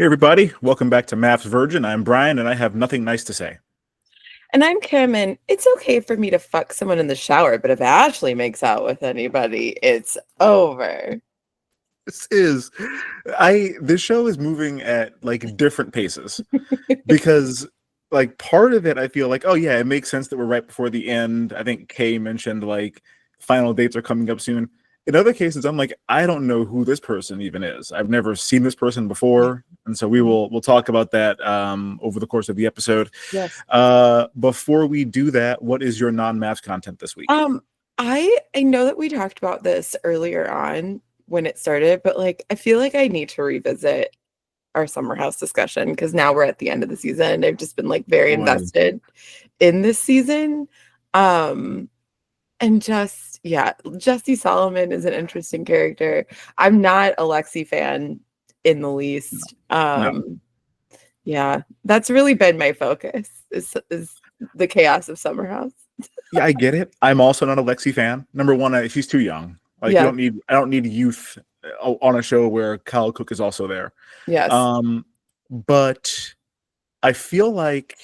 Hey everybody, welcome back to Maps Virgin. I'm Brian and I have nothing nice to say. And I'm Kim, and it's okay for me to fuck someone in the shower, but if Ashley makes out with anybody, it's over. This is this show is moving at like different paces because like part of it I feel like, oh yeah, it makes sense that we're right before the end. I think Kay mentioned like final dates are coming up soon. In other cases, I'm like, I don't know who this person even is. I've never seen this person Yeah. before. And so we'll talk about that over the course of the episode. Yes. Before we do that, what is your non-maps content this week? Um, I know that we talked about this earlier on when it started, but like I feel like I need to revisit our summer house discussion because now we're at the end of the season. I've just been like very Boy. invested in this season. Um, and just yeah, Jesse Solomon is an interesting character. I'm not a Lexi fan in the least. No. Yeah, that's really been my focus is the chaos of Summer House. Yeah, I get it. I'm also not a Lexi fan. Number one, she's too young. Like Yeah, I don't need youth on a show where Kyle Cook is also there. yes, Um, but I feel like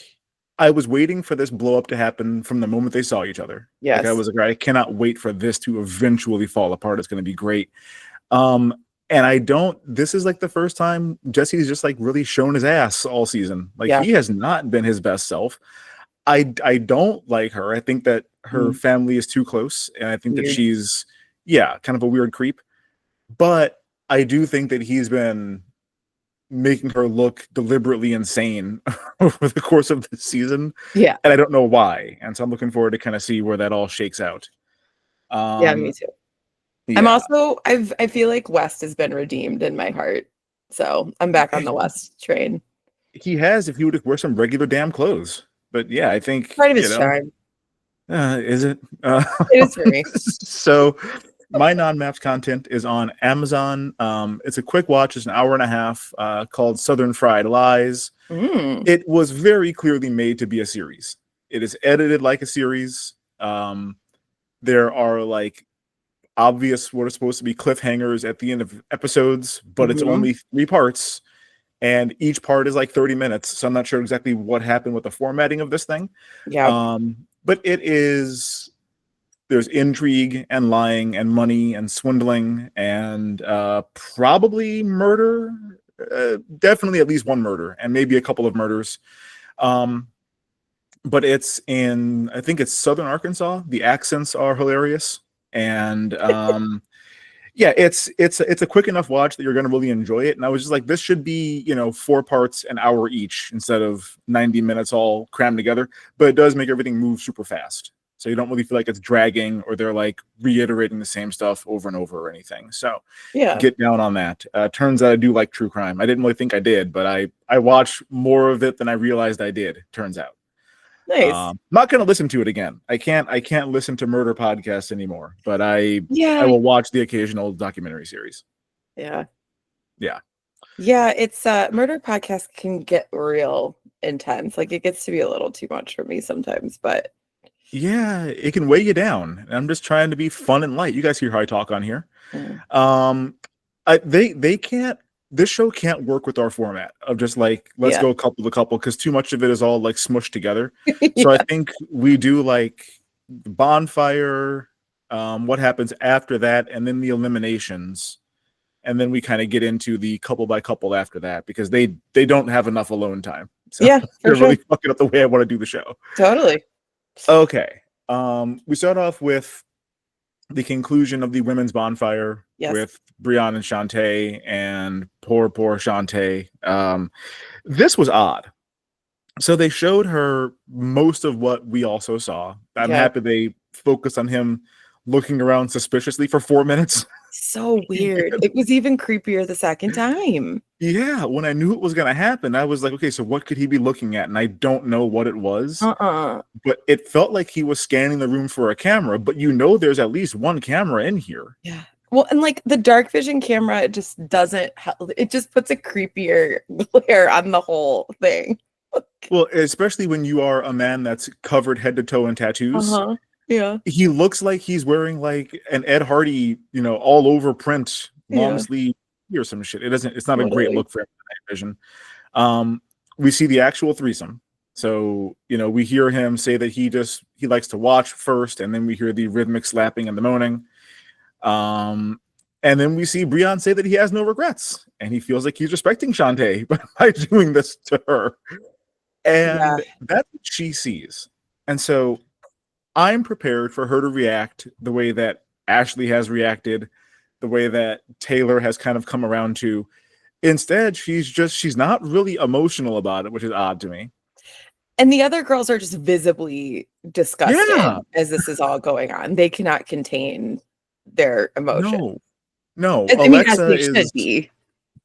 I was waiting for this blow up to happen from the moment they saw each other. Like I yes. was like, I cannot wait for this to eventually fall apart. It's going to be great. Um, and I don't. This is like the first time Jesse's just like really shown his ass all season. Like Yeah. he has not been his best self. I don't like her. I think that her Mm, family is too close, and I think that weird. she's kind of a weird creep. But I do think that he's been making her look deliberately insane over the course of the season, Yeah, and I don't know why. And so I'm looking forward to kind of see where that all shakes out. yeah, me Um, too. I'm yeah, also I feel like West has been redeemed in my heart. So I'm back on the West train. he has if he would wear some regular damn clothes. But yeah, I think Part of his charm. is it? It is for me. So my non-maps content is on Amazon. It's a quick watch. It's an hour and a half called Southern Fried Lies. Mm, It was very clearly made to be a series. It is edited like a series. There are like obvious what are supposed to be cliffhangers at the end of episodes, but it's hmm. only 3 parts. And each part is like 30 minutes. So I'm not sure exactly what happened with the formatting of this thing. Yeah. But there's intrigue and lying and money and swindling and probably murder. Definitely at least one murder and maybe a couple of murders. Um, but I think it's Southern Arkansas. The accents are hilarious. And yeah, it's a quick enough watch that you're going to really enjoy it. And I was just like, this should be 4 parts, an hour each, instead of 90 minutes all crammed together. But it does make everything move super fast, so you don't really feel like it's dragging or they're like reiterating the same stuff over and over or anything. So Yeah. get down on that. Turns out I do like true crime. I didn't really think I did, but I watch more of it than I realized I did. Turns out. Nice. Not going to listen to it again. I can't listen to murder podcasts anymore, but I Yeah. will watch the occasional documentary series. Yeah. Yeah. Yeah, it's murder podcast can get real intense. Like it gets to be a little too much for me sometimes, but Yeah, it can weigh you down. I'm just trying to be fun and light. You guys hear how I talk on here. mm, Um, they can't. This show can't work with our format of just like let's yeah. go couple to couple because too much of it is all like smushed together. So I Yeah. think we do like the bonfire, what happens after that, and then the eliminations, and then we kind of get into the couple by couple after that because they don't have enough alone time. So Yeah, for they're sure. really fucking up the way I want to do the show. Totally. Okay. We start off with the conclusion of the women's bonfire Yes. with Brianne and Shante and poor Shante. This was odd. So they showed her most of what we also saw. I'm Yeah. happy they focused on him looking around suspiciously for 4 minutes. So weird. It was even creepier the second time. Yeah, when I knew it was going to happen, I was like, okay, so what could he be looking at? And I don't know what it was. Uh-uh. But it felt like he was scanning the room for a camera, but there's at least one camera in here. Yeah. Well, and like the dark vision camera, it just doesn't it just puts a creepier glare on the whole thing. Well, especially when you are a man that's covered head to toe in tattoos. Uh-huh. Yeah. He looks like he's wearing like an Ed Hardy, all over print long Yeah. sleeve hear some shit. It's not a great Totally. look for him in night vision. We see the actual threesome. So, we hear him say that he likes to watch first, and then we hear the rhythmic slapping and the moaning. And then we see Brian say that he has no regrets, and he feels like he's respecting Shante by doing this to her. Yeah. And that's what she sees. And so I'm prepared for her to react the way that Ashley has reacted, the way that Tayler has kind of come around to. Instead, she's not really emotional about it, which is odd to me. And the other girls are just visibly disgusted Yeah. as this is all going on. They cannot contain their emotion. No. I mean, as Alexa they should is be.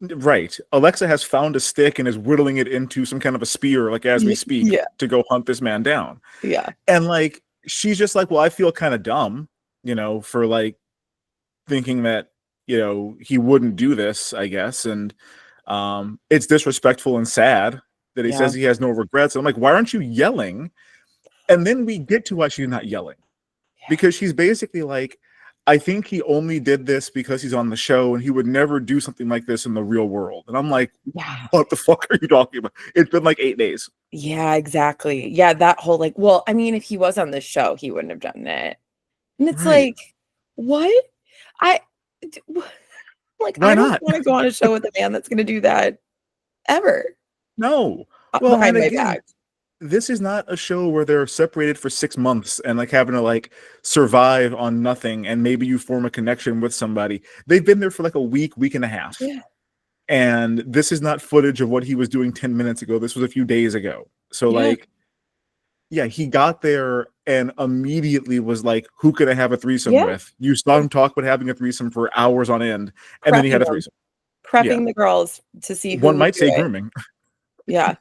right. Alexa has found a stick and is whittling it into some kind of a spear, like as we speak, Yeah. to go hunt this man down. Yeah. And like she's just like, well, I feel kind of dumb, for like thinking that, he wouldn't do this, I guess. And it's disrespectful and sad that he Yeah. says he has no regrets. And I'm like, why aren't you yelling? And then we get to why she's not yelling. Because she's basically like, I think he only did this because he's on the show and he would never do something like this in the real world. And I'm like, Yeah. what the fuck are you talking about? It's been like 8 days. Yeah, exactly. Yeah, that whole like, well, I mean, if he was on the show, he wouldn't have done it. And it's Right. like, what? I like Why I don't not? want to go on a show with a man that's gonna do that ever. No. Well, Behind and my again, back. this is not a show where they're separated for 6 months and like having to like survive on nothing and maybe you form a connection with somebody. They've been there for like a week and a half. Yeah. And this is not footage of what he was doing 10 minutes ago. This was a few days ago. So like, yeah, he got there and immediately was like, who could I have a threesome with? You saw him talk about having a threesome for hours on end, and then he had a threesome. Prepping the girls to see who One would might do say it. grooming. Yeah.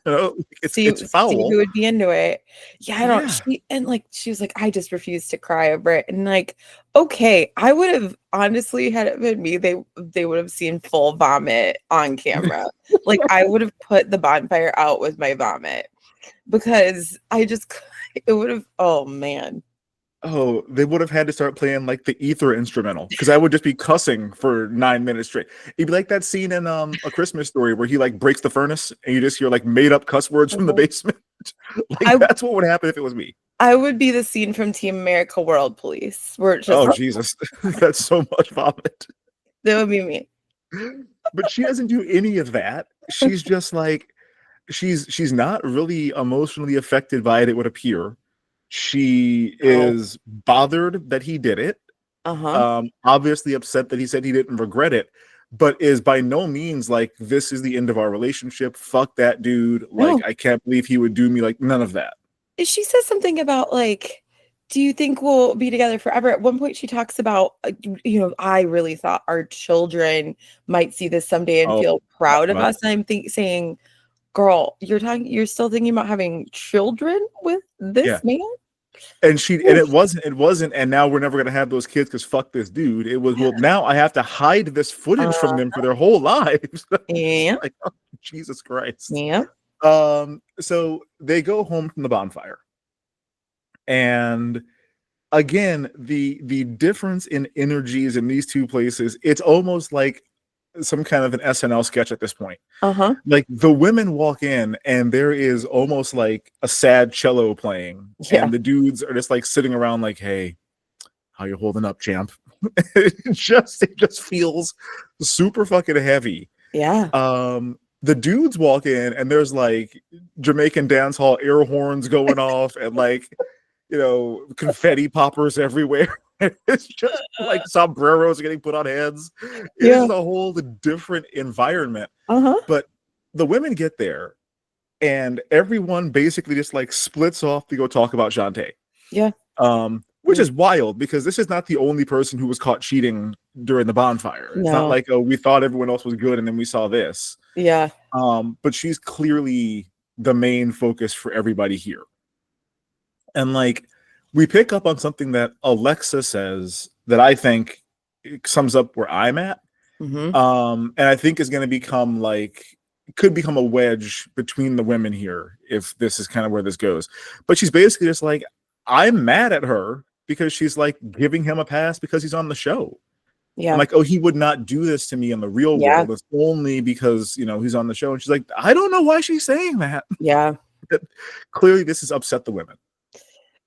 It's foul. See who would be into it. Yeah, I don't. Yeah. She was like, I just refuse to cry over it. And like, okay, I would have honestly, had it been me, they would have seen full vomit on camera. Like I would have put the bonfire out with my vomit because it would have. Oh man. Oh, they would have had to start playing like the ether instrumental because I would just be cussing for 9 minutes straight. It'd be like that scene in A Christmas Story where he like breaks the furnace and you just hear like made up cuss words from the basement. That's what would happen if it was me. I would be the scene from Team America World Police where it's just oh Jesus, that's so much vomit. That would be me. But she doesn't do any of that. She's just like she's not really emotionally affected by it. It would appear. She is bothered that he did it. Obviously upset that he said he didn't regret it, but is by no means like, this is the end of our relationship. Fuck that dude. Like, I can't believe he would do me like none of that. She says something about like, do you think we'll be together forever? At one point she talks about, I really thought our children might see this someday and feel proud of us. And I'm saying, girl, you're still thinking about having children with this man? And it wasn't, and now we're never gonna have those kids because fuck this dude. It was, well, now I have to hide this footage from them for their whole lives. Like, oh, Jesus Christ. Yeah. So they go home from the bonfire. And again, the difference in energies in these two places, it's almost like some kind of an SNL sketch at this point. Like the women walk in and there is almost like a sad cello playing, and the dudes are just like sitting around like, hey, how you holding up, champ? it just feels super fucking heavy. The dudes walk in and there's like Jamaican dance hall air horns going off and like, confetti poppers everywhere. It's just like sombreros getting put on heads. It's a whole different environment. But the women get there and everyone basically just like splits off to go talk about Shante. Which is wild because this is not the only person who was caught cheating during the bonfire. It's not like, we thought everyone else was good and then we saw this. But she's clearly the main focus for everybody here. And like, we pick up on something that Alexa says that I think sums up where I'm at. And I think is going to could become a wedge between the women here if this is kind of where this goes. But she's basically just like, I'm mad at her because she's like giving him a pass because he's on the show. Yeah. I'm like, oh, he would not do this to me in the real Yeah. world. It's only because, he's on the show. And she's like, I don't know why she's saying that. Yeah. Clearly, this has upset the women.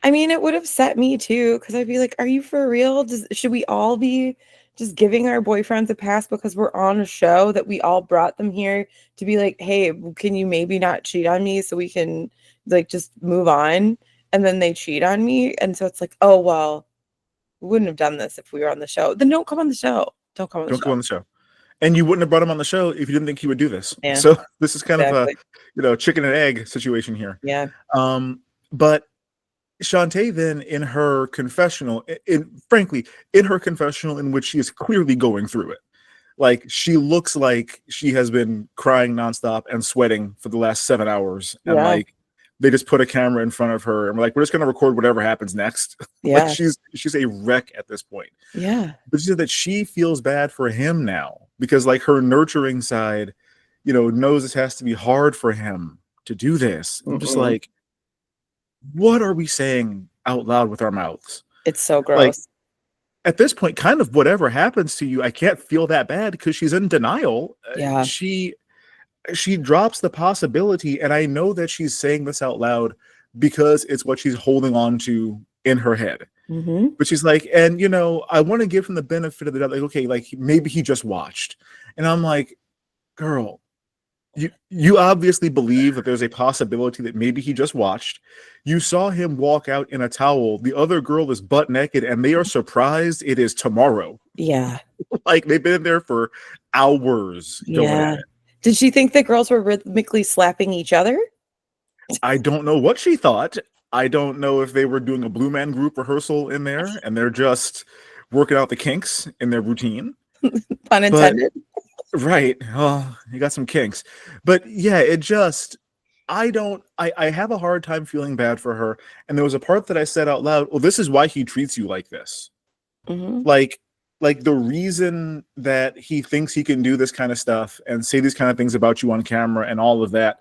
I mean, it would upset me too, because I'd be like, are you for real? Should we all be just giving our boyfriends a pass because we're on a show that we all brought them here to be like, hey, can you maybe not cheat on me so we can like just move on? And then they cheat on me. And so it's like, oh, well, we wouldn't have done this if we were on the show. Then don't come on the show. Don't come on the Don't show. go on the show. And you wouldn't have brought him on the show if you didn't think he would do this. Yeah, so this is kind exactly. of a, chicken and egg situation here. Yeah. But Shante then in her confessional, frankly, in her confessional in which she is clearly going through it, like she looks like she has been crying nonstop and sweating for the last 7 hours. And like, they just put a camera in front of her and we're like, we're just going to record whatever happens next. Yeah. Like she's a wreck at this point. Yeah. But she said that she feels bad for him now because like her nurturing side, knows this has to be hard for him to do this. I'm just like, what are we saying out loud with our mouths? It's so gross. Like, at this point, kind of whatever happens to you, I can't feel that bad because she's in denial. Yeah. She drops the possibility, and I know that she's saying this out loud because it's what she's holding on to in her head. But she's like, and I want to give him the benefit of the doubt, like, okay, like maybe he just watched. And I'm like, girl, you obviously believe that there's a possibility that maybe he just watched. You saw him walk out in a towel. The other girl is butt naked and they are surprised it is tomorrow. Yeah. Like they've been there for hours going at it. Did she think the girls were rhythmically slapping each other? I don't know what she thought. I don't know if they were doing a Blue Man Group rehearsal in there and they're just working out the kinks in their routine. Pun intended. Right. Oh, you got some kinks. But yeah, I have a hard time feeling bad for her. And there was a part that I said out loud, well, this is why he treats you like this. Like the reason that he thinks he can do this kind of stuff and say these kind of things about you on camera and all of that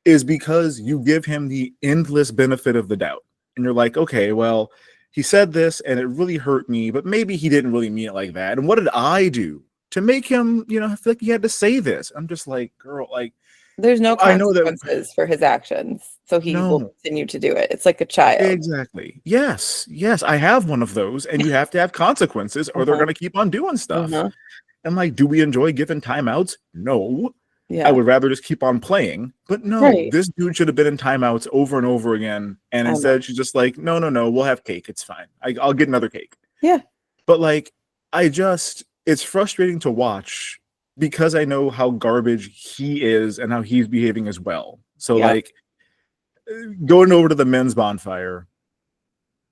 is because you give him the endless benefit of the doubt. And you're like, okay, well, he said this and it really hurt me, but maybe he didn't really mean it like that. And what did I do to make him, feel like he had to say this? I'm just like, girl, like, there's no consequences for his actions, so he will continue to do it. It's like a child. Exactly. Yes. I have one of those, and you have to have consequences, or they're going to keep on doing stuff. And like, do we enjoy giving timeouts? No. Yeah. I would rather just keep on playing. But no, this dude should have been in timeouts over and over again. And instead, she's just like, no, we'll have cake. It's fine. I'll get another cake. Yeah. But like, it's frustrating to watch because I know how garbage he is and how he's behaving as well. So like going over to the men's bonfire,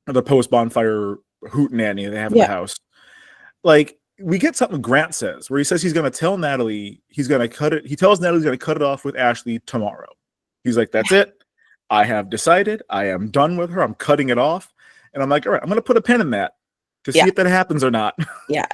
or the post bonfire hootenanny they have in the house, like we get something Grant says where he says he's going to tell Natalie he's going to cut it. He tells Natalie he's going to cut it off with Ashley tomorrow. He's like, that's it. I have decided. I am done with her. I'm cutting it off. And I'm like, all right, I'm going to put a pin in that to see if that happens or not. Yeah.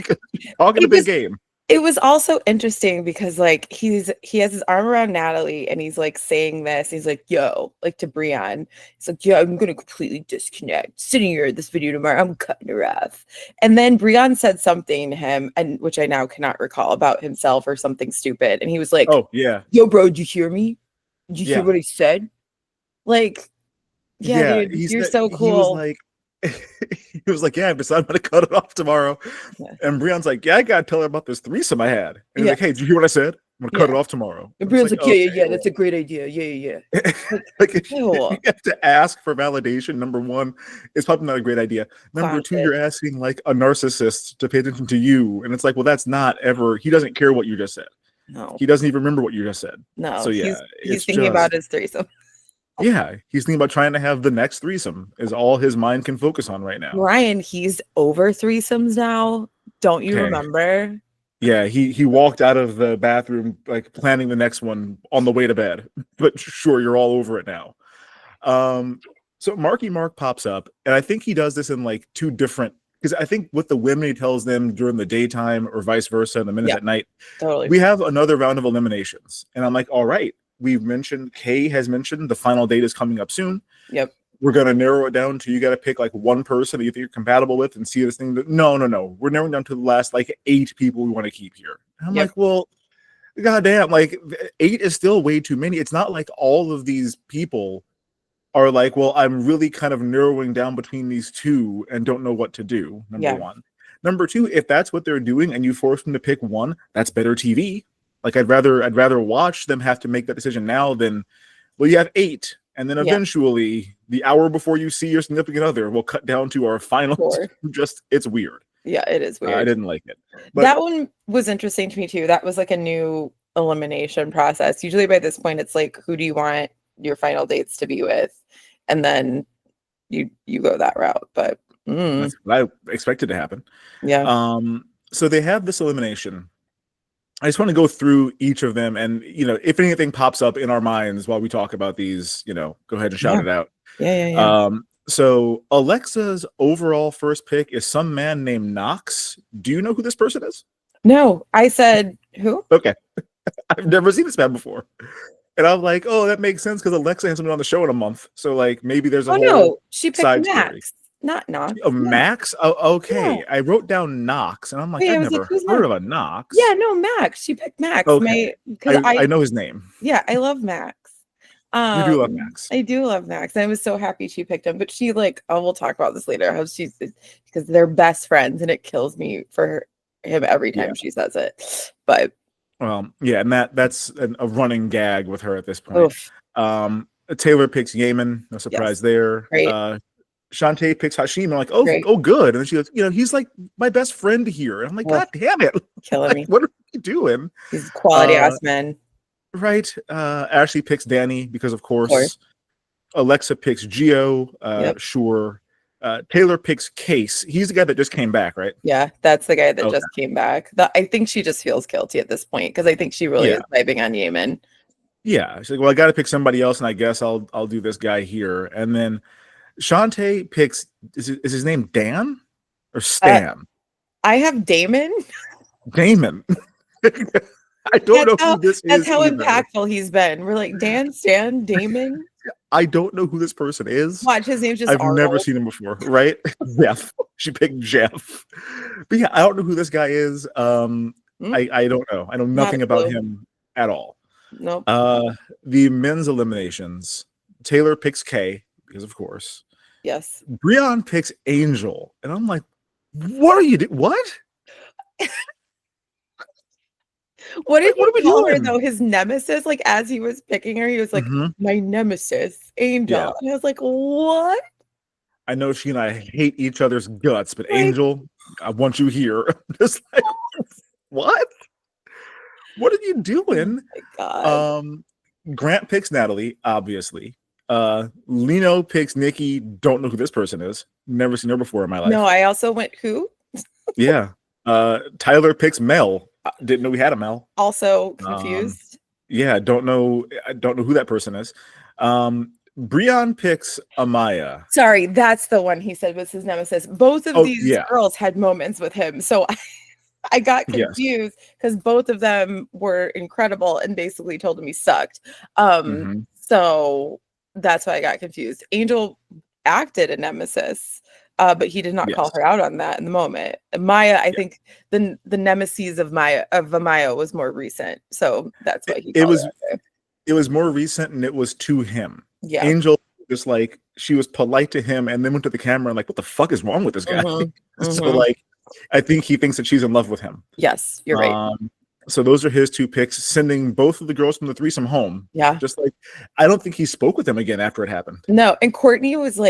Talking a big game. It was also interesting because like he has his arm around Natalie and he's like saying this. He's like, yo, like to Brienne. He's like, yeah, I'm gonna completely disconnect. Sitting here at this video tomorrow, I'm cutting her off. And then Brienne said something to him, and which I now cannot recall, about himself or something stupid. And he was like, oh yeah, yo, bro, did you hear me? Did you hear what he said? Like, dude, you're so cool. He was like, yeah, I've decided I'm going to cut it off tomorrow. Yeah. And Brianne's like, yeah, I got to tell her about this threesome I had. And he's like, hey, did you hear what I said? I'm going to cut it off tomorrow. And Brianne's like, yeah, that's a great idea. Yeah. Like, if you have to ask for validation, number one, it's probably not a great idea. Number two, you're asking like a narcissist to pay attention to you. And it's like, well, that's not ever, he doesn't care what you just said. No. He doesn't even remember what you just said. No. So yeah. He's thinking about his threesome. Yeah, he's thinking about trying to have the next threesome is all his mind can focus on right now. Ryan, he's over threesomes now. Don't you remember? Yeah, he walked out of the bathroom like planning the next one on the way to bed. But sure, you're all over it now. So Marky Mark pops up, and I think he does this in like two different, because I think with the women he tells them during the daytime or vice versa, and the minutes at night. Totally. We have another round of eliminations, and I'm like, all right. We've mentioned, Kay has mentioned the final date is coming up soon. Yep. we're gonna narrow it down to you got to pick like one person that you think you're compatible with and see this thing. No. We're narrowing down to the last like 8 people we want to keep here. And I'm like, well, goddamn, like 8 is still way too many. It's not like all of these people are like, well, I'm really kind of narrowing down between these 2 and don't know what to do. Number 1. Number 2, if that's what they're doing and you force them to pick one, that's better TV. Like I'd rather watch them have to make that decision now than, well, you have 8, and then eventually the hour before you see your significant other will cut down to our final. Just it's weird. Yeah, it is weird. I didn't like it. But that one was interesting to me too. That was like a new elimination process. Usually by this point, it's like, who do you want your final dates to be with? And then you go that route. But that's what I expected to happen. Yeah. So they have this elimination. I just want to go through each of them, and if anything pops up in our minds while we talk about these, go ahead and shout it out. Yeah. So Alexa's overall first pick is some man named Knox. Do you know who this person is? No, I said who? Okay. I've never seen this man before. And I'm like, oh, that makes sense because Alexa hasn't been on the show in a month. So like maybe there's a whole she picked side Max, story. not Knox. Oh, Max? Oh, okay. Yeah. I wrote down Knox, and I'm like, I've never heard of a Knox. Yeah, no, Max. She picked Max. Okay. I know his name. Yeah, I love Max. You do love Max. I do love Max. I was so happy she picked him, but she we'll talk about this later. How she's because they're best friends, and it kills me for him every time she says it. But yeah, and that's a running gag with her at this point. Tayler picks Yemen. No surprise there. Right. Shante picks Hashim. I'm like, oh, good. And then she goes, he's like my best friend here. And I'm like, God damn it, killing me. What are you doing? He's quality ass man. Right. Ashley picks Danny because of course. Alexa picks Gio. Sure. Tayler picks Case. He's the guy that just came back, right? Yeah, that's the guy that just came back. I think she just feels guilty at this point because I think she really is vibing on Yemen. Yeah, she's like, well, I got to pick somebody else, and I guess I'll do this guy here. And then Shante picks. Is his name Dan or Stan? I have Damon. Damon. I don't know who this is. That's how impactful he's been. We're like, Dan, Stan, Damon. I don't know who this person is. Watch, his name's just I've Arnold. never seen him before, right? Jeff. She picked Jeff. But yeah, I don't know who this guy is. I don't know. I know nothing about him at all. Nope. The men's eliminations. Tayler picks Kay, because of course. Yes. Breon picks Angel. And I'm like, what are you doing? What? What did he call her though? His nemesis, like as he was picking her, he was like, my nemesis, Angel. Yeah. And I was like, what? I know she and I hate each other's guts, but Angel, I want you here. Just like, what? What are you doing? Oh my God. Grant picks Natalie, obviously. Lino picks Nikki. Don't know who this person is. Never seen her before in my life. No, I also went who? Yeah. Tyler picks Mel. Didn't know we had a Mel. Also confused. Yeah, don't know who that person is. Breon picks Amaya. Sorry, that's the one he said was his nemesis. Both of these girls had moments with him, so I got confused because both of them were incredible and basically told him he sucked. So that's why I got confused. Angel acted a nemesis. But he did not call her out on that in the moment. Maya, I think the nemesis of Amaya was more recent, so that's why he. It was more recent, and it was to him. Yeah, Angel just like she was polite to him, and then went to the camera and like, what the fuck is wrong with this guy? So like, I think he thinks that she's in love with him. Yes, you're right. So those are his 2 picks, sending both of the girls from the threesome home. Yeah, just like I don't think he spoke with them again after it happened. No, and Courtney was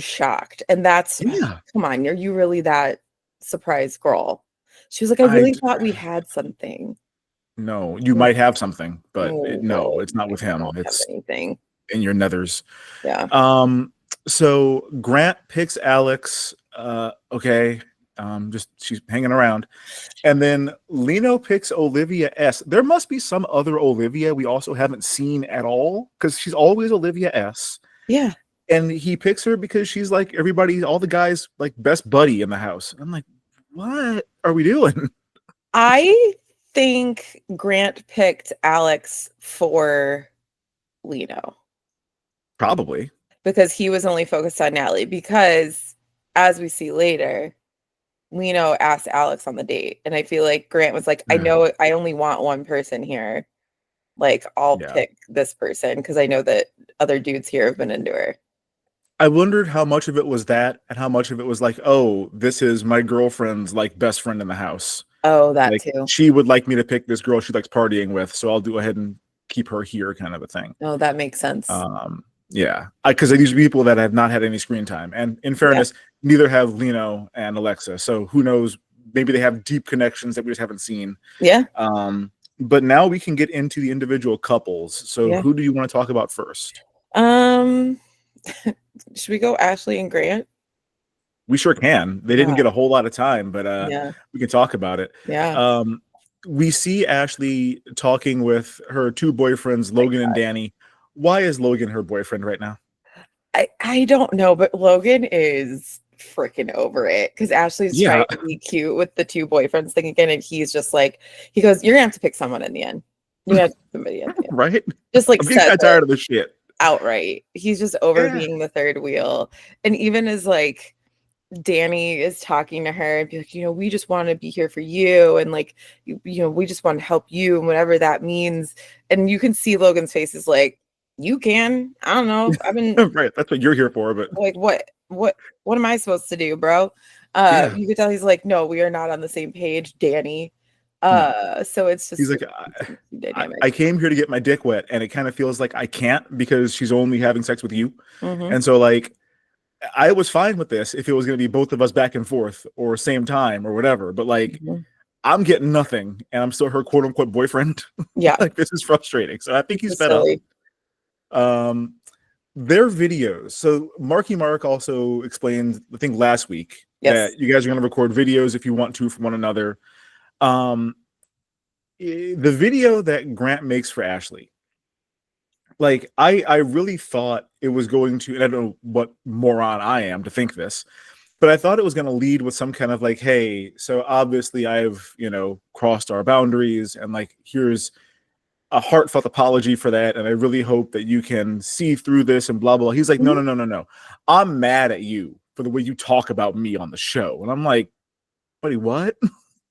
shocked, and that's come on, are you really that surprised girl? She was like, I really thought we had something. No, you might have something, but no, it's not with him. It's anything in your nethers. Yeah. So Grant picks Alex. Okay. Just she's hanging around. And then Lino picks Olivia S. There must be some other Olivia we also haven't seen at all, because she's always Olivia S. Yeah. And he picks her because she's like all the guys' like best buddy in the house. I'm like, what are we doing? I think Grant picked Alex for Lino. Probably. because he was only focused on Natalie. Because as we see later, Lino asked Alex on the date, and I feel like Grant was like, I know I only want one person here. Like, I'll pick this person because I know that other dudes here have been into her. I wondered how much of it was that and how much of it was like, oh, this is my girlfriend's like best friend in the house. Oh, that like, too. She would like me to pick this girl she likes partying with, so I'll go ahead and keep her here, kind of a thing. Oh, that makes sense. Yeah, because these are people that have not had any screen time, and in fairness, neither have Lino and Alexa. So who knows? Maybe they have deep connections that we just haven't seen. Yeah. But now we can get into the individual couples. So who do you want to talk about first? Should we go Ashley and Grant? We sure can. They didn't get a whole lot of time, but we can talk about it. Yeah. We see Ashley talking with her two boyfriends, Logan and Danny. Why is Logan her boyfriend right now? I don't know, but Logan is freaking over it because Ashley's trying to be cute with the two boyfriends thing again, and he's just like, he goes, "You're gonna have to pick someone in the end. You have to pick somebody in the end." Right? Just like I'm getting tired of this shit. Outright. He's just over being the third wheel. And even as like Danny is talking to her and be like, we just want to be here for you, and like we just want to help you, and whatever that means. And you can see Logan's face is like, you can. I don't know. I've been right. That's what you're here for, but like, what am I supposed to do, bro? You could tell he's like, no, we are not on the same page, Danny. So it's just, he's like, I came here to get my dick wet, and it kind of feels like I can't because she's only having sex with you. And so like, I was fine with this if it was going to be both of us back and forth or same time or whatever, but like, I'm getting nothing and I'm still her quote unquote boyfriend. Yeah. Like, this is frustrating. So I think he's fed up. Their videos. So Marky Mark also explained, I think last week, that you guys are going to record videos if you want to from one another. The video that Grant makes for Ashley, like I really thought it was going to, and I don't know what moron I am to think this, but I thought it was going to lead with some kind of like, hey, so obviously I've, crossed our boundaries, and like, here's a heartfelt apology for that, and I really hope that you can see through this and blah blah. He's like, no. I'm mad at you for the way you talk about me on the show. And I'm like, buddy, what?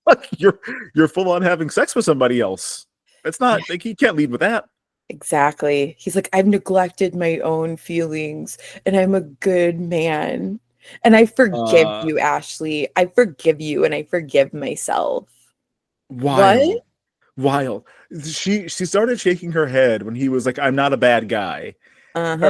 Like, you're full on having sex with somebody else. That's not like, he can't lead with that. Exactly. He's like, I've neglected my own feelings, and I'm a good man. And I forgive you, Ashley. I forgive you, and I forgive myself. Wild. Wild. She started shaking her head when he was like, I'm not a bad guy. I'm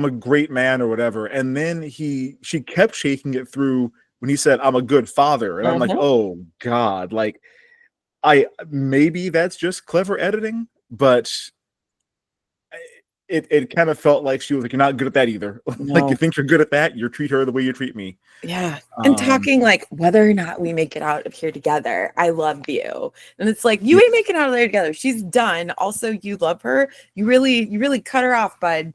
a great man or whatever. And then she kept shaking it through when he said, I'm a good father. And I'm like, oh God, like maybe that's just clever editing, but it kind of felt like she was like, you're not good at that either. Like, you think you're good at that, you treat her the way you treat me. Yeah. And talking like, whether or not we make it out of here together, I love you. And it's like, you ain't making out of there together. She's done. Also, you love her. You really cut her off, bud.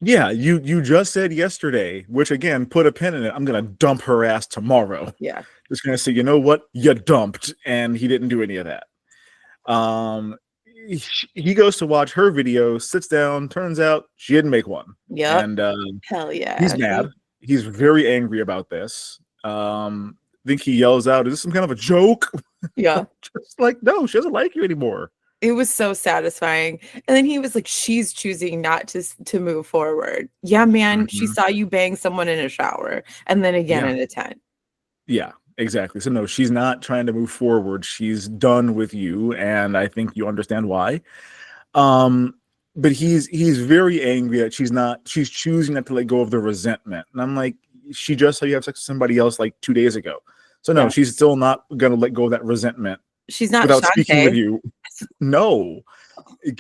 Yeah, you just said yesterday, which again, put a pin in it, I'm gonna dump her ass tomorrow. Yeah. Just gonna say, you know what? You dumped, and he didn't do any of that. He goes to watch her video, sits down, turns out she didn't make one. Yeah. And hell yeah. He's mad. He's very angry about this. I think he yells out, is this some kind of a joke? Yeah. Just like, no, she doesn't like you anymore. It was so satisfying. And then he was like, she's choosing not to move forward. Yeah, man. She saw you bang someone in a shower and then again in a tent. Yeah. Exactly. So no, she's not trying to move forward. She's done with you, and I think you understand why. But he's very angry that she's choosing not to let go of the resentment. And I'm like, she just saw you have sex with somebody else like 2 days ago. So no, she's still not gonna let go of that resentment. She's not without Shante. Speaking with you. No.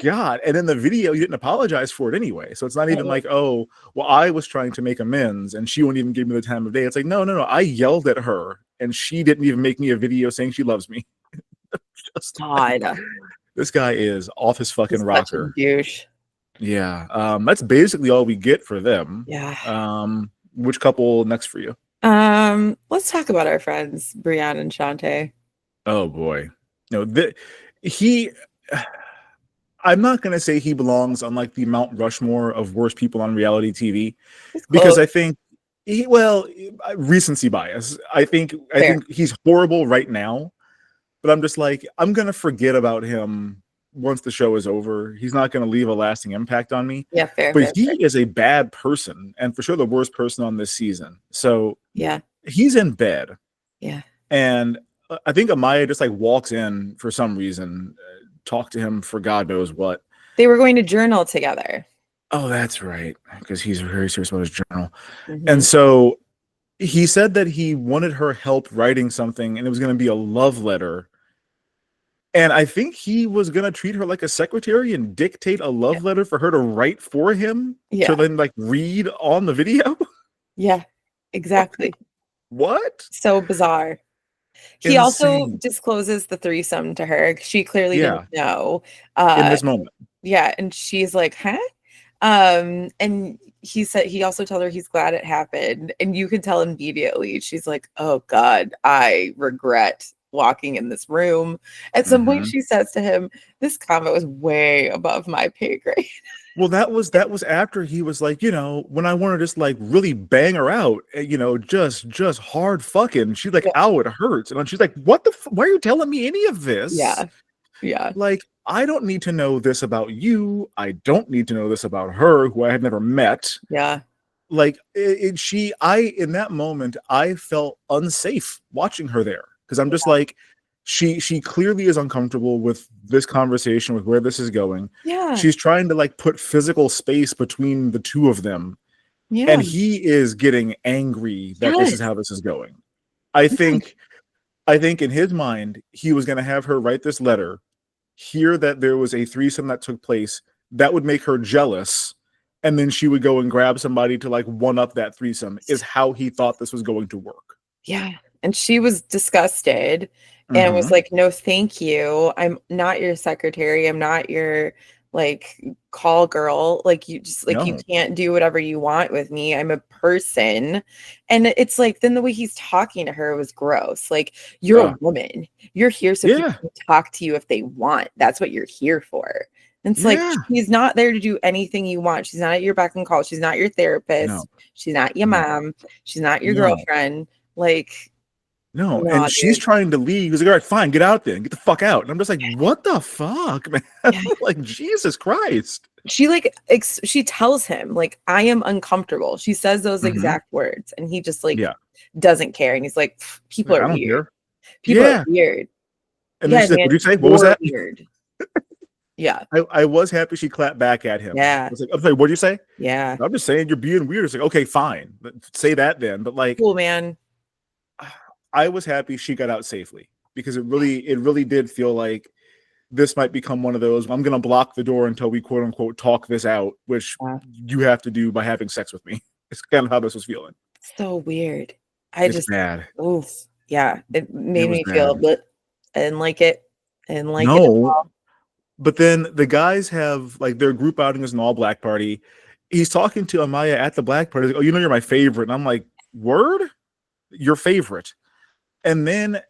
God. And in the video, you didn't apologize for it anyway. So it's not even like, oh, well, I was trying to make amends and she wouldn't even give me the time of day. It's like, no. I yelled at her and she didn't even make me a video saying she loves me. Just God. This guy is off his fucking rocker. Douche. Yeah. That's basically all we get for them. Yeah. Which couple next for you? Let's talk about our friends, Brianne and Shante. Oh boy. No, I'm not going to say he belongs on like the Mount Rushmore of worst people on reality TV, He's because close. I think well, recency bias. I Fair. think he's horrible right now, but I'm just like, I'm going to forget about him once the show is over. He's not going to leave a lasting impact on me. Yeah, fair, But fair, fair. he is a bad person, and for sure the worst person on this season. So Yeah. he's in bed, Yeah. and I think Amaya just like walks in for some reason, talk to him for God knows what. They were going to journal together. Oh, that's right, because he's very serious about his journal. Mm-hmm. And so he said that he wanted her help writing something, and it was going to be a love letter. And I think he was going to treat her like a secretary and dictate a Yeah. love letter for her to write for him Yeah. to then like read on the video. Yeah, exactly. What? So bizarre. He also Insane. discloses the threesome to her. She clearly Yeah, didn't know. in this moment. Yeah, and she's like, huh? And he also told her he's glad it happened. And you can tell immediately she's like, oh God, I regret walking in this room. At some point, she says to him, this comment was way above my pay grade. Well, that was after he was like, when I want to just like really bang her out, just hard fucking. She's like, Yeah. ow, it hurts, and she's like, what the? Why are you telling me any of this? Yeah. Yeah. Like, I don't need to know this about you. I don't need to know this about her, who I had never met. Yeah. Like, in that moment, I felt unsafe watching her there, because I'm just like, she clearly is uncomfortable with this conversation, with where this is going. Yeah. She's trying to like put physical space between the two of them. Yeah. And he is getting angry that this is how this is going. I think in his mind, he was going to have her write this letter, hear that there was a threesome that took place, that would make her jealous, and then she would go and grab somebody to like one up that threesome, is how he thought this was going to work. Yeah. And she was disgusted and was like, no, thank you. I'm not your secretary. I'm not your like call girl. Like you just like you can't do whatever you want with me. I'm a person. And it's like then the way he's talking to her was gross. Like you're a woman. You're here so people can talk to you if they want. That's what you're here for. And it's like she's not there to do anything you want. She's not at your beck and call. She's not your therapist. No. She's not your mom. She's not your girlfriend. Like no, and she's trying to leave. He's like, all right, fine, get out there and get the fuck out. And I'm just like, what the fuck, man? Like, Jesus Christ. She like she tells him like, I am uncomfortable. She says those exact words, and he just like doesn't care. And he's like, people are weird. People are weird. And then she's like, what'd you say? What was that? Weird. Yeah. I was happy she clapped back at him. Yeah. I was like, I'm like, what'd you say? Yeah. I'm just saying you're being weird. It's like, okay, fine. Say that then. But like, cool, man. I was happy she got out safely, because it really did feel like this might become one of those, I'm going to block the door until we quote unquote talk this out, which you have to do by having sex with me. It's kind of how this was feeling. So weird. It's bad. Oof. Yeah. It made me feel, but I didn't like it. I didn't like it at all. But then the guys have like their group outing is an all black party. He's talking to Amaya at the black party. He's like, oh, you're my favorite. And I'm like, word? Your favorite? And then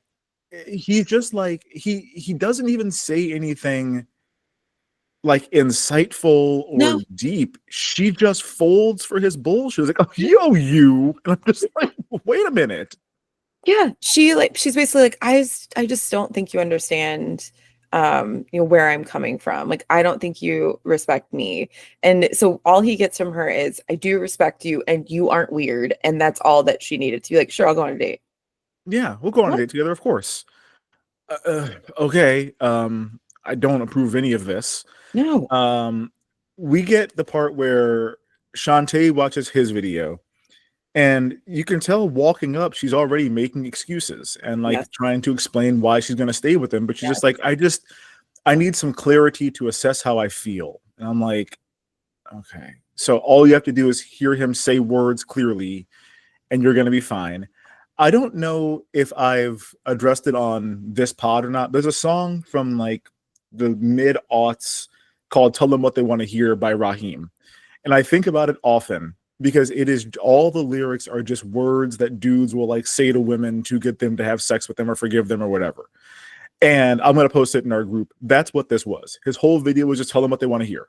he's just like, he doesn't even say anything like insightful or deep. She just folds for his bullshit. She's like, oh, yo, you. And I'm just like, wait a minute. Yeah. She's basically like, I just don't think you understand where I'm coming from. Like, I don't think you respect me. And so all he gets from her is, I do respect you and you aren't weird. And that's all that she needed to be like, sure, I'll go on a date. Yeah, we'll go on a date together, of course. Okay. I don't approve of any of this. No. We get the part where Shante watches his video, and you can tell walking up, she's already making excuses and like trying to explain why she's going to stay with him. But she's just like, I need some clarity to assess how I feel. And I'm like, okay. So all you have to do is hear him say words clearly, and you're going to be fine. I don't know if I've addressed it on this pod or not. There's a song from like the mid-aughts called Tell Them What They Want to Hear by Raheem. And I think about it often, because it is all the lyrics are just words that dudes will like say to women to get them to have sex with them or forgive them or whatever. And I'm going to post it in our group. That's what this was. His whole video was just tell them what they want to hear.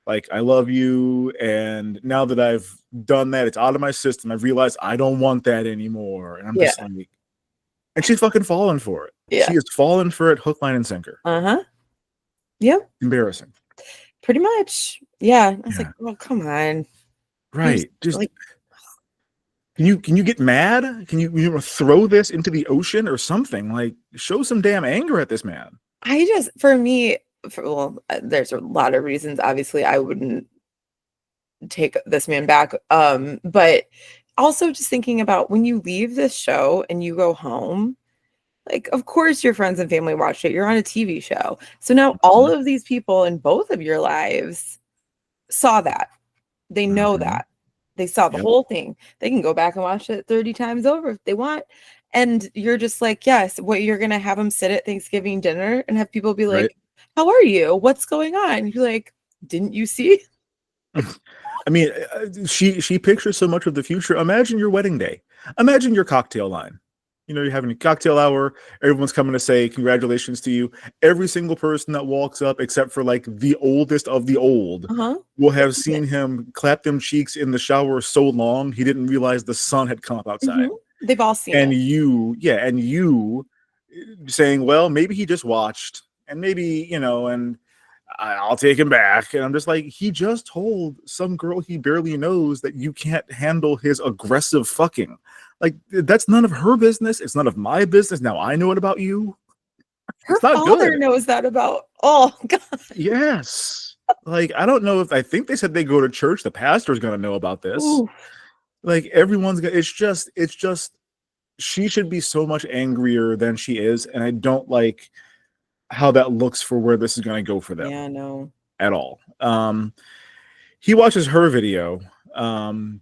Like, I love you. And now that I've done that, it's out of my system. I've realized I don't want that anymore. And I'm just like, and she's fucking falling for it. Yeah. She is falling for it, hook, line, and sinker. Uh-huh. Yep. Embarrassing. Pretty much. Yeah. I was like, well, come on. Right. Just like, can you get mad? Can you throw this into the ocean or something? Like, show some damn anger at this man. For me, there's a lot of reasons. Obviously, I wouldn't take this man back. But also just thinking about when you leave this show and you go home, like, of course your friends and family watched it. You're on a TV show. So now all of these people in both of your lives saw that. They know that. They saw the whole thing. They can go back and watch it 30 times over if they want. And you're just like, yes, what you're going to have them sit at Thanksgiving dinner and have people be like, how are you? What's going on? You're like, didn't you see? I mean, she pictures so much of the future. Imagine your wedding day. Imagine your cocktail line. You know, you're having a cocktail hour. Everyone's coming to say congratulations to you. Every single person that walks up, except for like the oldest of the old, will have seen him clap them cheeks in the shower so long he didn't realize the sun had come up outside. They've all seen and it. you saying, well, maybe he just watched, and maybe, you know, and I'll take him back. And I'm just like, he just told some girl he barely knows that you can't handle his aggressive fucking. Like, that's none of her business. It's none of my business. Now I know it about you. Her father knows that about. Oh, God. Yes. Like, I don't know if, I think they said they go to church. The pastor's going to know about this. Ooh. Like, everyone's going to, it's just, she should be so much angrier than she is. And I don't like how that looks for where this is going to go for them. Yeah, no. At all. He watches her video.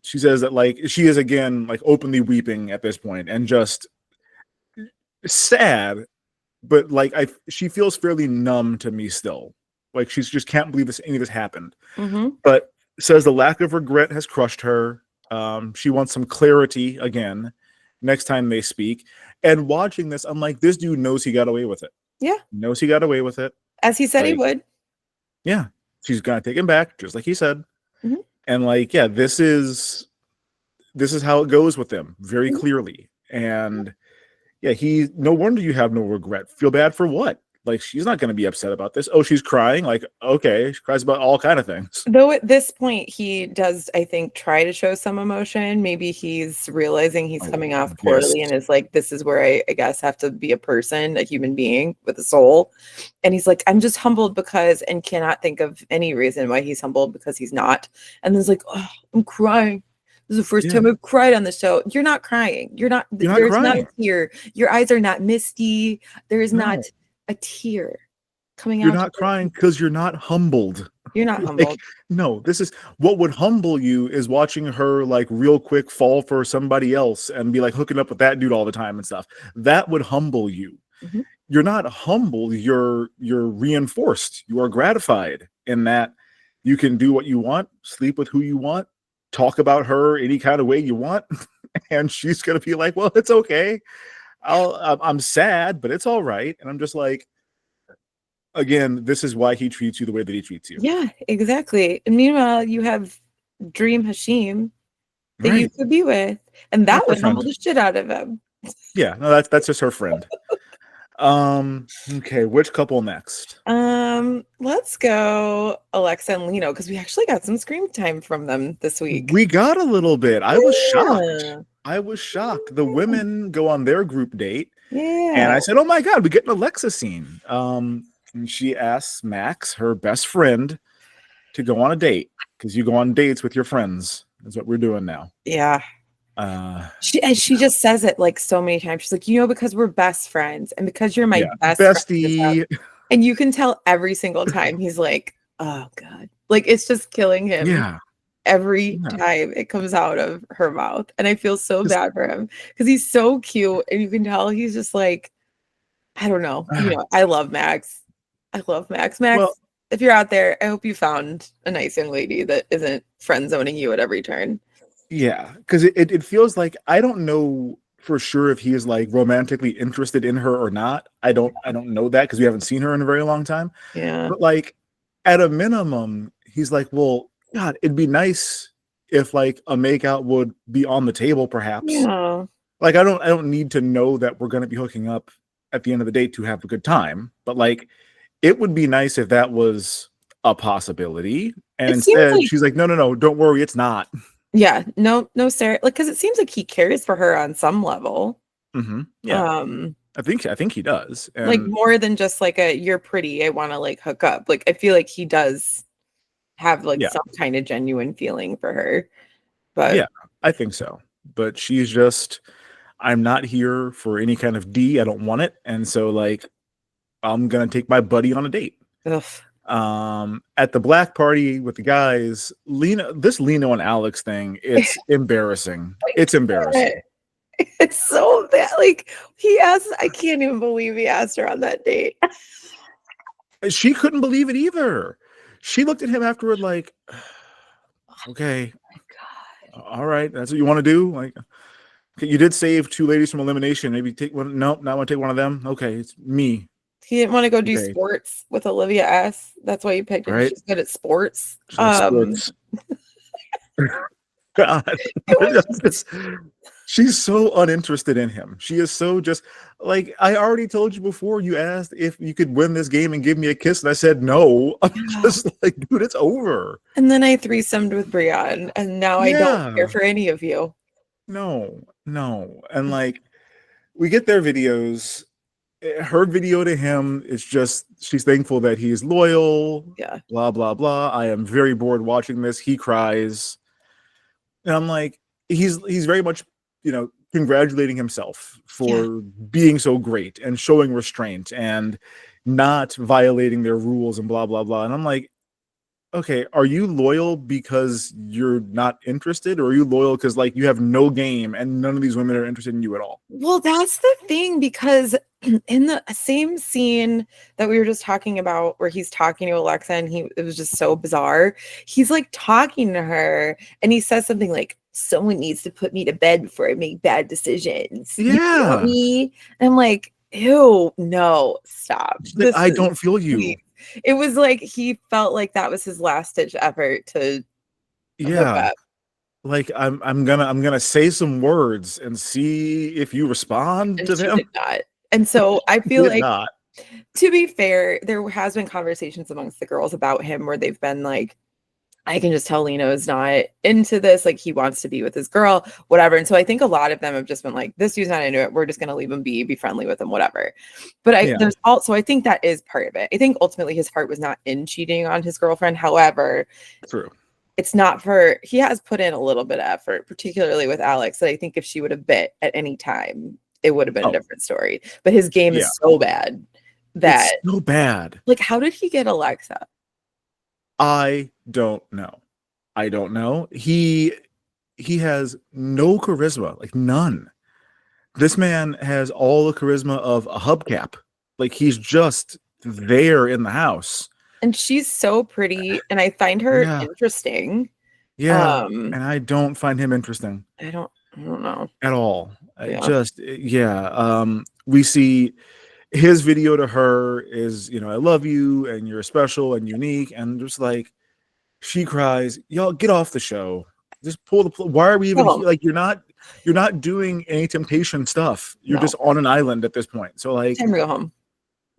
She says that, like, she is again like openly weeping at this point and just sad, but like she feels fairly numb to me still. Like, she just can't believe any of this happened. But says the lack of regret has crushed her. She wants some clarity again next time they speak. And watching this, I'm like, this dude knows he got away with it. Yeah, knows he got away with it, as he said, like, he would. Yeah, she's gonna take him back, just like he said. And like, yeah, this is how it goes with them very clearly. And yeah, no wonder you have no regret. Feel bad for what? Like, she's not going to be upset about this. Oh, she's crying. Like, okay, she cries about all kind of things. Though at this point, he does, I think, try to show some emotion. Maybe he's realizing he's coming off poorly and is like, this is where I guess have to be a person, a human being with a soul. And he's like, I'm just humbled because, and cannot think of any reason why he's humbled because he's not. And then he's like, oh, I'm crying. This is the first time I've cried on the show. You're not crying. There's not a tear. Your eyes are not misty. There is not a tear coming out. You're not crying because you're not humbled. You're not humbled. Like, no, this is what would humble you is watching her like real quick fall for somebody else and be like hooking up with that dude all the time and stuff. That would humble you. You're not humbled. You're reinforced. You are gratified in that you can do what you want, sleep with who you want, talk about her any kind of way you want, and she's gonna be like, well, it's okay. I'm sad, but it's all right. And I'm just like, again, this is why he treats you the way that he treats you. Yeah, exactly. And meanwhile, you have Dream Hashim that you could be with, and that would humble the shit out of him. Yeah, no, that's just her friend. Okay, which couple next? Let's go Alexa and Lino, because we actually got some screen time from them this week. We got a little bit. I was shocked. The women go on their group date. Yeah. And I said, oh my God, we get an Alexa scene. And she asks Max, her best friend, to go on a date. Because you go on dates with your friends. That's what we're doing now. Yeah. She just says it like so many times. She's like, because we're best friends and because you're my best bestie. And you can tell every single time he's like, oh God. Like, it's just killing him. Yeah. Every time it comes out of her mouth. And I feel so bad for him because he's so cute. And you can tell he's just like, I don't know. I love Max. I love Max. Max, well, if you're out there, I hope you found a nice young lady that isn't friend zoning you at every turn. Yeah, because it feels like, I don't know for sure if he is like romantically interested in her or not. I don't know that because we haven't seen her in a very long time. Yeah. But like at a minimum, he's like, well, God, it'd be nice if like a makeout would be on the table, perhaps. Yeah. Like I don't need to know that we're gonna be hooking up at the end of the day to have a good time. But like it would be nice if that was a possibility. And It seems instead, like she's like, no, don't worry, it's not. yeah, no, Sarah, like because it seems like he cares for her on some level. Yeah, Um, I think he does. like And more than just like a you're pretty, I want to like hook up. Like I feel like he does have like yeah, some kind of genuine feeling for her. But yeah, I think so. But she's just, I'm not here for any kind of D. I don't want it. And so like I'm gonna take my buddy on a date. ugh, At the black party with the guys, Lino and Alex thing, it's embarrassing. It's embarrassing. it's so bad. Like he asked, I can't even believe he asked her on that date. She couldn't believe it either. She looked at him afterward like, okay, Oh my God. all right, that's what you want to do. Like, okay, you did save 2 ladies from elimination. Maybe take one. Nope, not want to take one of them. Okay, it's me. He didn't want to go do Okay, sports with Olivia S. That's why you picked her. right. She's good at sports. She's like, sports. God, It was she's so uninterested in him. She is so just like, I already told you before. You asked if you could win this game and give me a kiss, and I said no. I'm just like, dude, it's over. and then I threesomed with Brienne, and now I don't care Yeah, for any of you. no, and like we get their videos. Her video to him is just she's thankful that he is loyal. Yeah. Blah blah blah. I am very bored watching this. He cries. And I'm like, he's very much, congratulating himself Yeah. for being so great and showing restraint and not violating their rules and blah blah blah. And I'm like, okay, are you loyal because you're not interested, or are you loyal because like you have no game and none of these women are interested in you at all? Well, that's the thing because in the same scene that we were just talking about where he's talking to Alexa and it was just so bizarre. He's like talking to her and he says something like, someone needs to put me to bed before I make bad decisions. You feel Yeah. me? And I'm like, ew, no, stop. Like, I don't feel you. Please. It was like he felt like that was his last ditch effort to hook up. Like I'm gonna say some words and see if you respond And to she them. did not. And so I She feel did like, not. to be fair, there has been conversations amongst the girls about him where they've been like, I can just tell Lino is not into this. Like he wants to be with his girl, whatever. And so I think a lot of them have just been like, this dude's not into it. We're just going to leave him be friendly with him, whatever. But there's also, I think that is part of it. I think ultimately his heart was not in cheating on his girlfriend. However, True. It's not he has put in a little bit of effort, particularly with Alex, that I think if she would have bit at any time, it would have been a different story. But his game is so bad that it's so bad. Like, how did he get Alexa? I don't know. He has no charisma, like none. This man has all the charisma of a hubcap. Like he's just there in the house. And she's so pretty, and I find her interesting. Yeah, and I don't find him interesting. I don't know at all. We see his video to her is, I love you and you're special and unique, and just like she cries, y'all get off the show. Just pull the why are we even here? Like you're not doing any temptation stuff. You're just on an island at this point. So like time to go home.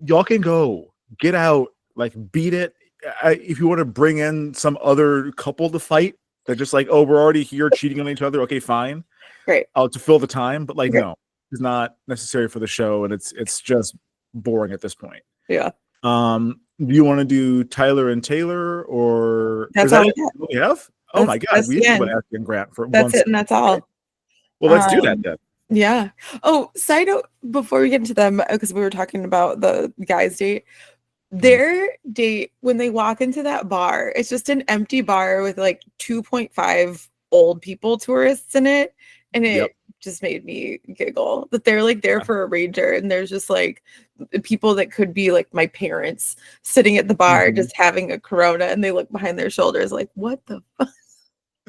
Y'all can go. Get out. Like beat it. If you want to bring in some other couple to fight, they're just like, oh, we're already here cheating on each other. Okay, fine. Great. To fill the time, but like no, it's not necessary for the show, and it's just boring at this point. Yeah. Do you want to do Tayler and Tayler, or that's all we have? Oh my God, we didn't ask Grant for that's it, and that's all. Well, let's do that then. Yeah. Oh, side note before we get into them, because we were talking about the guys' date. Their date, when they walk into that bar, it's just an empty bar with like 2.5 old people tourists in it. And it just made me giggle that they're like there for a ranger. And there's just like people that could be like my parents sitting at the bar, just having a Corona, and they look behind their shoulders like, what the fuck?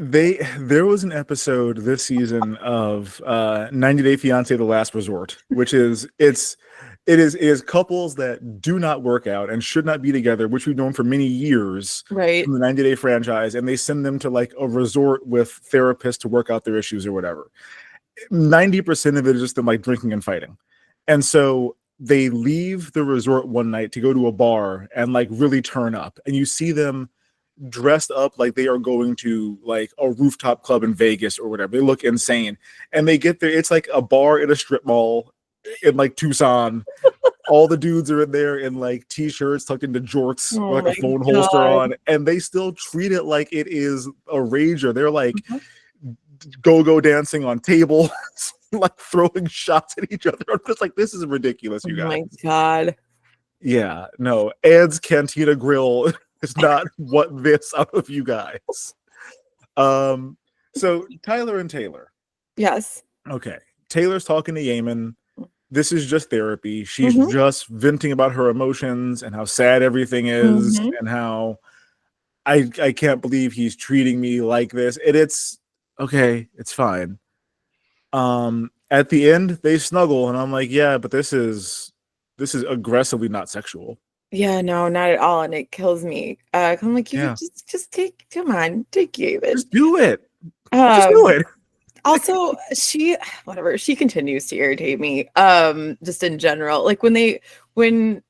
There was an episode this season of 90 Day Fiance The Last Resort, which it is couples that do not work out and should not be together, which we've known for many years Right. from the 90 Day franchise, and they send them to like a resort with therapists to work out their issues or whatever. 90% of it is just them like drinking and fighting. And so they leave the resort one night to go to a bar and like really turn up. And you see them dressed up like they are going to like a rooftop club in Vegas or whatever. They look insane. And they get there, it's like a bar in a strip mall in like Tucson. All the dudes are in there in like t-shirts tucked into jorts, Oh like a my phone holster God. on, and they still treat it like it is a rager. They're like go-go dancing on tables, like throwing shots at each other. I'm just like, this is ridiculous, you Oh guys. my God. Yeah, no, Ed's Cantina Grill is not what this out of you guys. So Tyler and Taylor. Yes. Okay. Taylor's talking to Yaman. This is just therapy. She's Mhm. just venting about her emotions and how sad everything is Mhm. and how I can't believe he's treating me like this. And it's okay, it's fine. At the end they snuggle and I'm like, yeah, but this is aggressively not sexual. Yeah, no, not at all, and it kills me. I'm like, you Yeah. could just take, come on, take David. Just do it. Just do it. Also, whatever, she continues to irritate me. Just in general, like when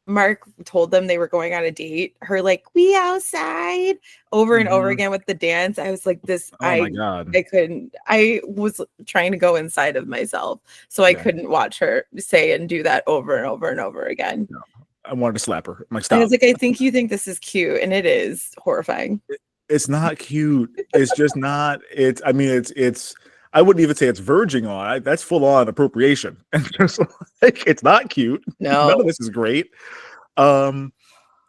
Mark told them they were going on a date, her like, we outside over and over again with the dance. I was like, this, Oh my God. I couldn't, I was trying to go inside of myself. So I couldn't watch her say and do that over and over and over again. No. I wanted to slap her. I'm like, And I stop. was like, I think you think this is cute, and it is horrifying. It's not cute. It's just not. It's. I mean, it's. I wouldn't even say it's verging on. That's full on appropriation. And just like, it's not cute. No. None of this is great. And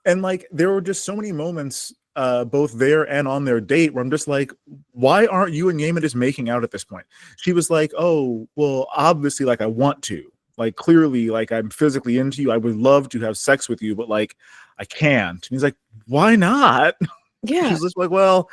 like there were just so many moments, both there and on their date, where I'm just like, why aren't you and Yaman just making out at this point? She was like, oh, well, obviously, like I want to. Like clearly, like I'm physically into you. I would love to have sex with you, but like I can't. And he's like, why not? Yeah. She's just like, well,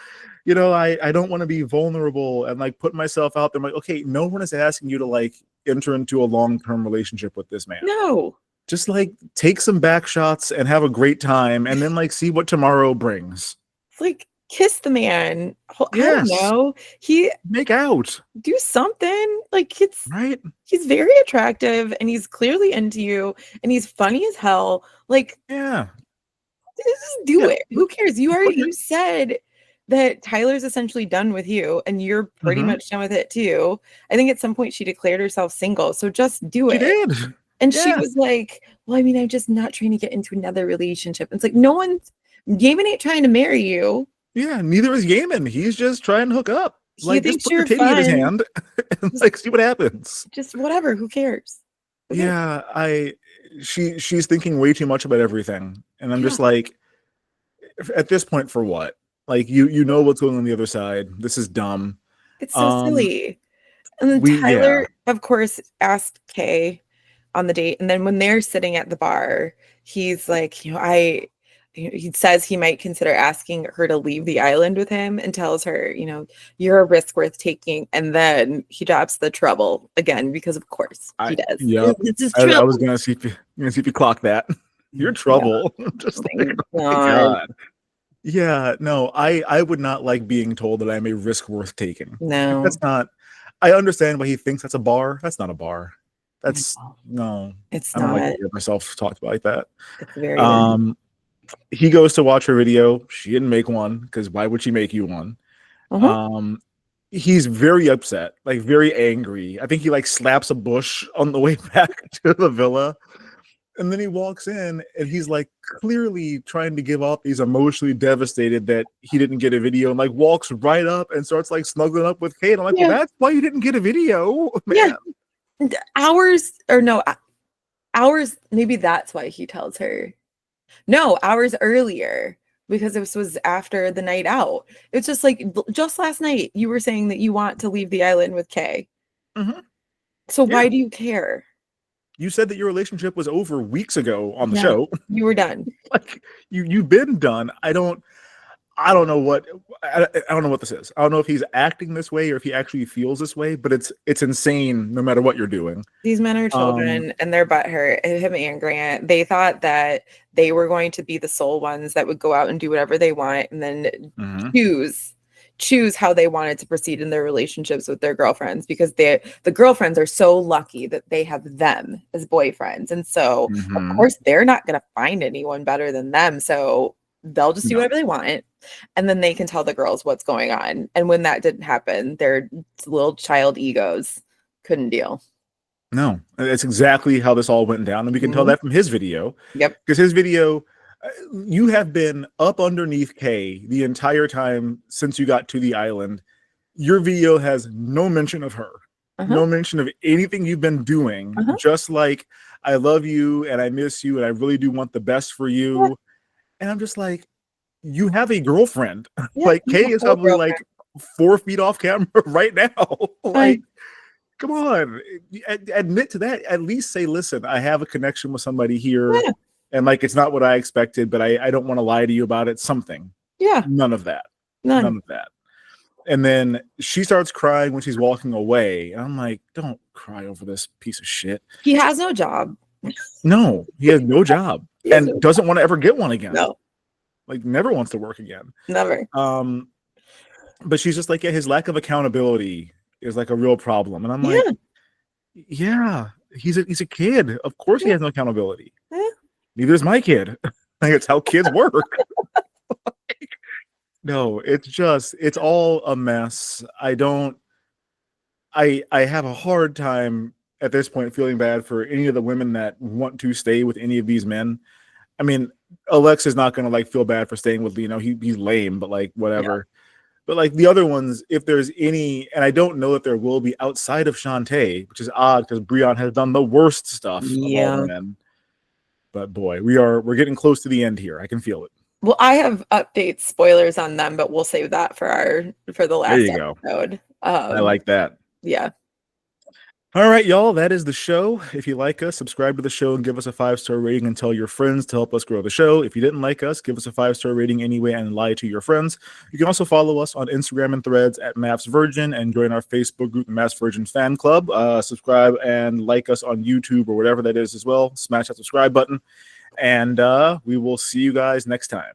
you know, I don't want to be vulnerable and like put myself out there. I'm like, okay, no one is asking you to like enter into a long-term relationship with this man. No. Just like take some back shots and have a great time and then like see what tomorrow brings. Like kiss the man. I Yes. don't know. Make out. Do something. Like it's right. He's very attractive and he's clearly into you and he's funny as hell. Like, yeah. Just do it. Who cares? You said that Tyler's essentially done with you and you're pretty much done with it too. I think at some point she declared herself single. So just do it. She did. And she was like, well, I mean, I'm just not trying to get into another relationship. It's like, Yaman ain't trying to marry you. Yeah, neither is Yaman. He's just trying to hook up. Like, just put your titty fun. in his hand and like see what happens. Just whatever. Who cares? Okay. Yeah, she's thinking way too much about everything. And I'm just like, at this point, for what? Like, you know what's going on the other side. This is dumb. It's so silly. And then Tyler, of course, asked Kay on the date. And then when they're sitting at the bar, he's like, he says he might consider asking her to leave the island with him and tells her, you're a risk worth taking. And then he drops the trouble again, because of course he does. Yeah. I was going to see if you clock that. You're trouble. Yeah. Just like, oh my God. Yeah, no, I would not like being told that I'm a risk worth taking. No. That's not. I understand why he thinks that's a bar. That's not a bar. That's no. It's I don't not. like to hear myself talked about like that. It's very he goes to watch her video. She didn't make one because why would she make you one? He's very upset, like very angry. I think he like slaps a bush on the way back to the villa. And then he walks in and he's like clearly trying to give up. He's emotionally devastated that he didn't get a video and like walks right up and starts like snuggling up with Kate. I'm like, well, that's why you didn't get a video, man. Yeah. Hours, maybe that's why he tells her. No, hours earlier, because this was after the night out. It's just like, just last night, you were saying that you want to leave the island with Kay. So why do you care? You said that your relationship was over weeks ago on the show. You were done. Like you've been done. I don't know what I don't know what this is. I don't know if he's acting this way or if he actually feels this way, but it's insane no matter what you're doing. These men are children and they're butthurt. Him and Grant, they thought that they were going to be the sole ones that would go out and do whatever they want and then choose how they wanted to proceed in their relationships with their girlfriends, because the girlfriends are so lucky that they have them as boyfriends. And so of course they're not going to find anyone better than them. So they'll just do whatever they want. And then they can tell the girls what's going on. And when that didn't happen, their little child egos couldn't deal. No, that's exactly how this all went down. And we can tell that from his video. Yep. Because his video, you have been up underneath Kay the entire time since you got to the island. Your video has no mention of her, no mention of anything you've been doing. Just like, I love you and I miss you and I really do want the best for you. Yeah. And I'm just like, you have a girlfriend. Yeah, like Kay is probably like 4 feet off camera right now. Like, come on, admit to that. At least say, listen, I have a connection with somebody here. Yeah. And like, it's not what I expected, but I don't want to lie to you about it. Something. Yeah. None of that. None of that. And then she starts crying when she's walking away. And I'm like, don't cry over this piece of shit. He has no job. No, he has no job and doesn't want to ever get one again. No. Like, never wants to work again. Never. But she's just like, yeah, his lack of accountability is like a real problem. And I'm like, yeah, he's a kid. Of course he has no accountability. Yeah. Neither is my kid. Like, it's how kids work. No, it's all a mess. I have a hard time at this point feeling bad for any of the women that want to stay with any of these men. I mean, Alexa's not going to like feel bad for staying with Lino. He's lame, but like whatever. Yeah. But like the other ones, if there's any, and I don't know that there will be outside of Shante, which is odd because Breon has done the worst stuff of all men. But boy, we're getting close to the end here. I can feel it. Well, I have updates, spoilers on them, but we'll save that for the last episode. I like that. Yeah. All right, y'all, that is the show. If you like us, subscribe to the show and give us a 5-star rating and tell your friends to help us grow the show. If you didn't like us, give us a 5-star rating anyway and lie to your friends. You can also follow us on Instagram and Threads at Maps Virgin and join our Facebook group, the Maps Virgin Fan Club. Subscribe and like us on YouTube or whatever that is as well. Smash that subscribe button. And we will see you guys next time.